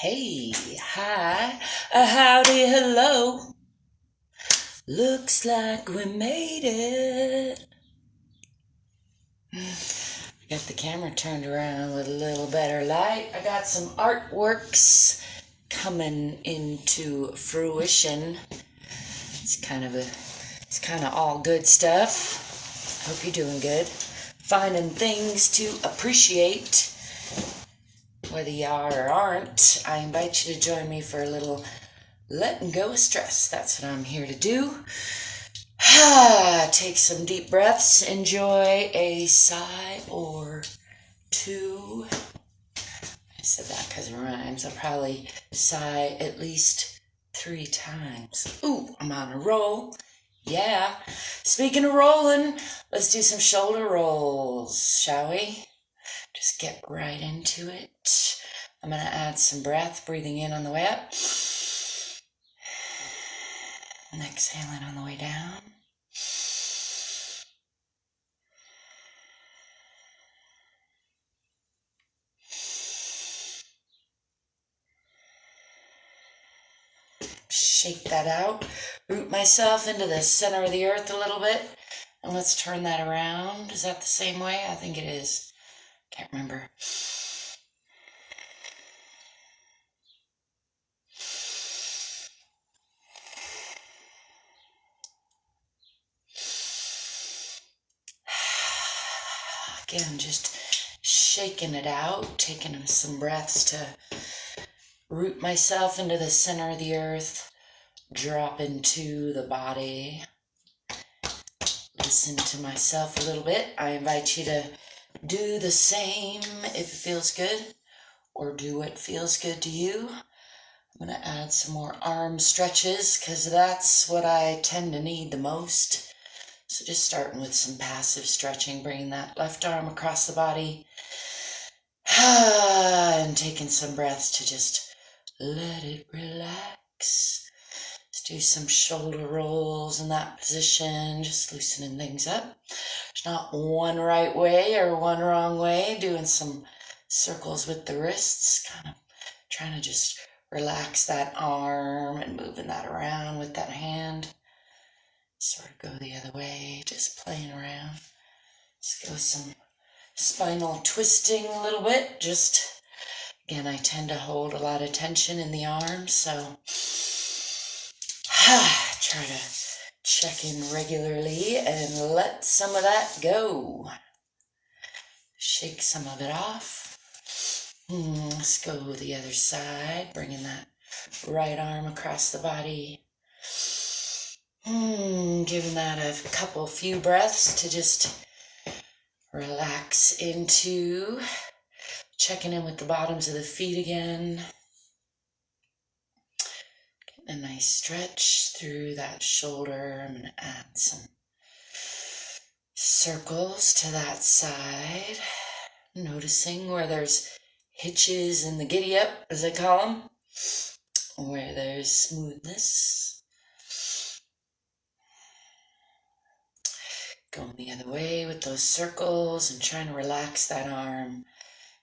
Hey, hi, howdy, hello. Looks like we made it. Got the camera turned around with a little better light. I got some artworks coming into fruition. It's kind of all good stuff. Hope you're doing good. Finding things to appreciate. Whether you are or aren't, I invite you to join me for a little letting go of stress. That's what I'm here to do. Take some deep breaths. Enjoy a sigh or two. I said that because it rhymes. I'll probably sigh at least 3 times. Ooh, I'm on a roll. Yeah. Speaking of rolling, let's do some shoulder rolls, shall we? Just get right into it. I'm going to add some breath, breathing in on the way up. And exhaling on the way down. Shake that out. Root myself into the center of the earth a little bit. And let's turn that around. Is that the same way? I think it is. Can't remember. Again, just shaking it out, taking some breaths to root myself into the center of the earth, drop into the body, listen to myself a little bit. I invite you to do the same if it feels good, or do what feels good to you. I'm going to add some more arm stretches because that's what I tend to need the most. So just starting with some passive stretching, bringing that left arm across the body and taking some breaths to just let it relax. Let's do some shoulder rolls in that position, just loosening things up. There's not one right way or one wrong way. Doing some circles with the wrists, kind of trying to just relax that arm and moving that around with that hand. Sort of go the other way, just playing around. Let's go some spinal twisting a little bit. Just, again, I tend to hold a lot of tension in the arms, so try to check in regularly and let some of that go. Shake some of it off. Let's go the other side, bringing that right arm across the body. Giving that a few breaths to just relax into. Checking in with the bottoms of the feet again. Getting a nice stretch through that shoulder. I'm going to add some circles to that side. Noticing where there's hitches in the giddy up, as I call them. Where there's smoothness. Going the other way with those circles and trying to relax that arm.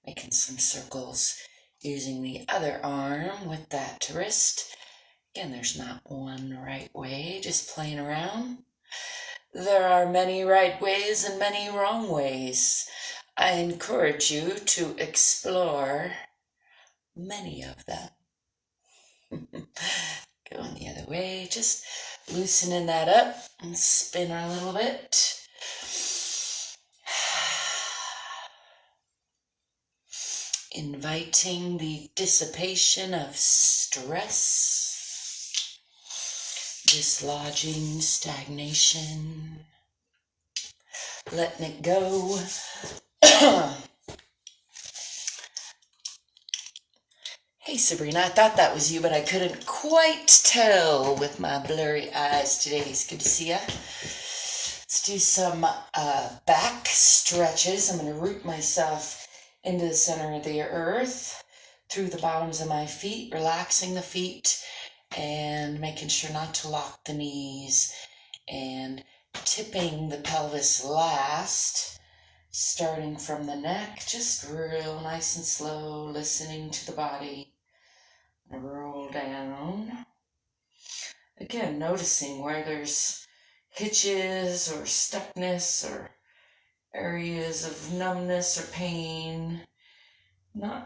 Making some circles using the other arm with that wrist. Again, there's not one right way, just playing around. There are many right ways and many wrong ways. I encourage you to explore many of them. Going the other way, just loosening that up and spin a little bit. Inviting the dissipation of stress, dislodging stagnation, letting it go. Hey Sabrina, I thought that was you, but I couldn't quite tell with my blurry eyes today. It's good to see ya. Let's do some back stretches. I'm going to root myself into the center of the earth, through the bottoms of my feet, relaxing the feet and making sure not to lock the knees and tipping the pelvis last, starting from the neck, just real nice and slow, listening to the body. Roll down. Again, noticing where there's hitches or stuckness or areas of numbness or pain.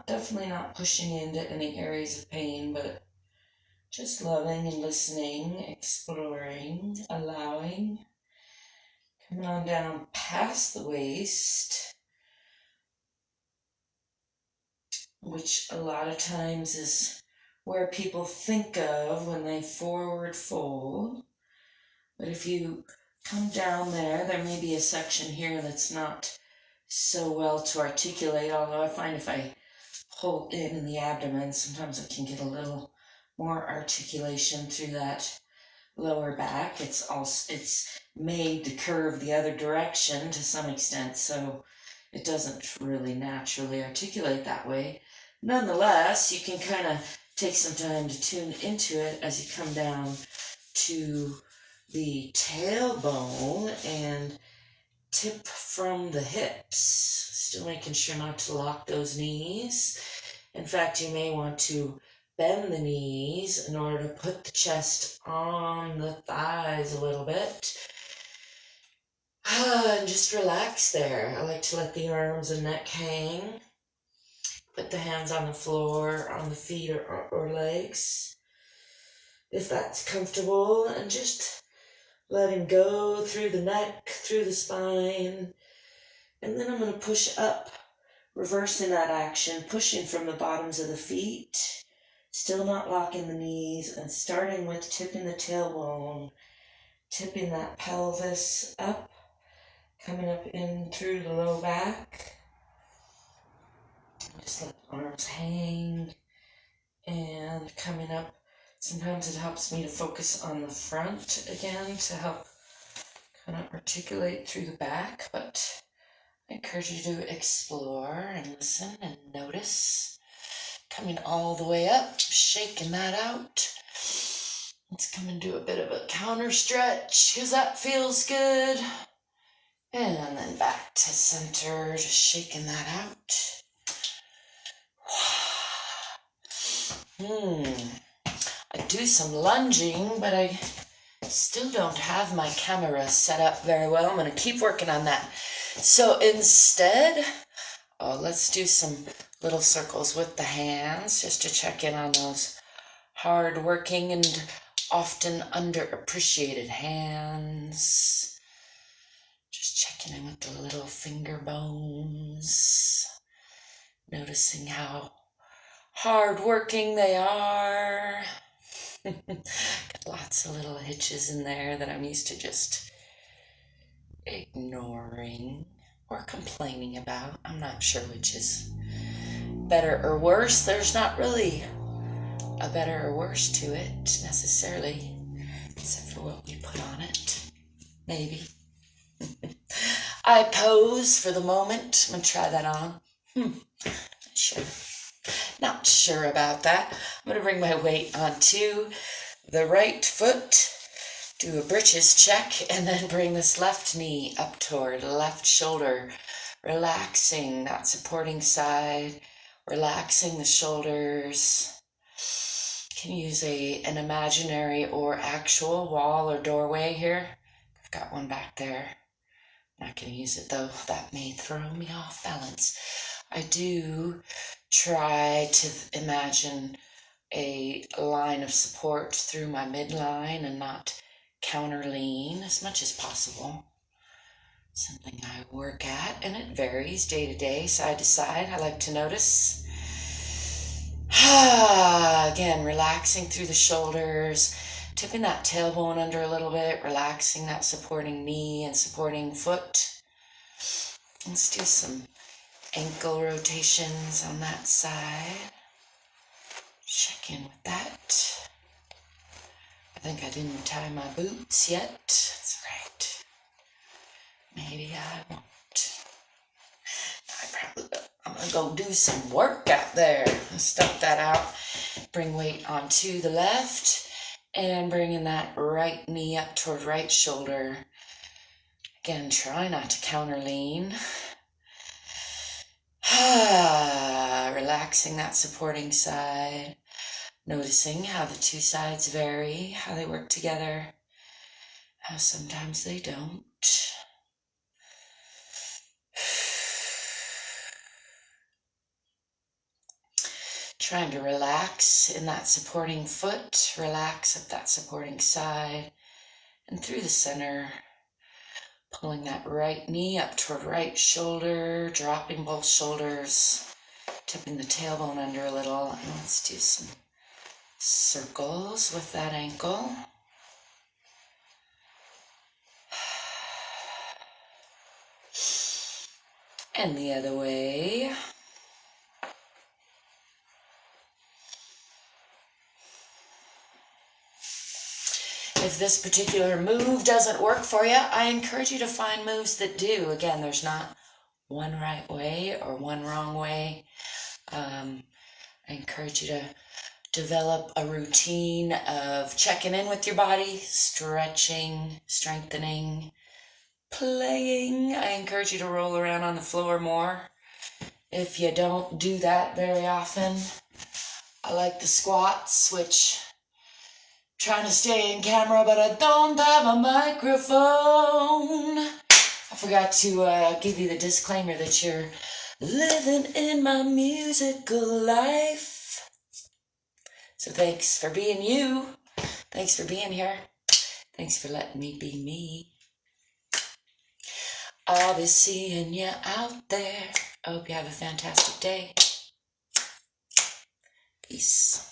Definitely not pushing into any areas of pain, but just loving and listening, exploring, allowing. Coming on down past the waist, which a lot of times is where people think of when they forward fold. But if you come down there, there may be a section here that's not so well to articulate, although I find if I pull in the abdomen, sometimes I can get a little more articulation through that lower back. It's made to curve the other direction to some extent, so it doesn't really naturally articulate that way. Nonetheless, you can kind of take some time to tune into it as you come down to the tailbone and tip from the hips, still making sure not to lock those knees. In fact, you may want to bend the knees in order to put the chest on the thighs a little bit. And just relax there. I like to let the arms and neck hang. Put the hands on the floor, on the feet or legs, if that's comfortable, and just letting go through the neck, through the spine. And then I'm going to push up, reversing that action, pushing from the bottoms of the feet, still not locking the knees, and starting with tipping the tailbone, tipping that pelvis up, coming up in through the low back. Just let the arms hang and coming up. Sometimes it helps me to focus on the front again to help kind of articulate through the back, but I encourage you to explore and listen and notice. Coming all the way up, shaking that out. Let's come and do a bit of a counter stretch because that feels good. And then back to center, just shaking that out. I do some lunging, but I still don't have my camera set up very well. I'm going to keep working on that. So instead, let's do some little circles with the hands just to check in on those hard-working and often underappreciated hands. Just checking in with the little finger bones, noticing how hard-working they are. Got lots of little hitches in there that I'm used to just ignoring or complaining about. I'm not sure which is better or worse. There's not really a better or worse to it necessarily, except for what we put on it. Maybe. I pose for the moment. I'm going to try that on. Not sure about that. I'm going to bring my weight onto the right foot, do a britches check, and then bring this left knee up toward the left shoulder, relaxing that supporting side, relaxing the shoulders. You can use an imaginary or actual wall or doorway here. I've got one back there. I'm not going to use it though. That may throw me off balance. I do try to imagine a line of support through my midline and not counter lean as much as possible. Something I work at, and it varies day to day, side to side. I like to notice. Again, relaxing through the shoulders, tipping that tailbone under a little bit, relaxing that supporting knee and supporting foot. Let's do some ankle rotations on that side. Check in with that. I think I didn't tie my boots yet. That's right. Maybe I won't. I'm going to go do some work out there. Stump that out. Bring weight onto the left and bringing that right knee up toward right shoulder. Again, try not to counter lean. Relaxing that supporting side. Noticing how the two sides vary, how they work together, how sometimes they don't. Trying to relax in that supporting foot, relax up that supporting side, and through the center, pulling that right knee up toward right shoulder, dropping both shoulders, tipping the tailbone under a little, and let's do some circles with that ankle. And the other way. If this particular move doesn't work for you, I encourage you to find moves that do. Again, there's not one right way or one wrong way. I encourage you to develop a routine of checking in with your body, stretching, strengthening, playing. I encourage you to roll around on the floor more. If you don't do that very often, I like the squats, which trying to stay in camera, but I don't have a microphone. I forgot to give you the disclaimer that you're living in my musical life. So thanks for being you. Thanks for being here. Thanks for letting me be me. I'll be seeing you out there. I hope you have a fantastic day. Peace.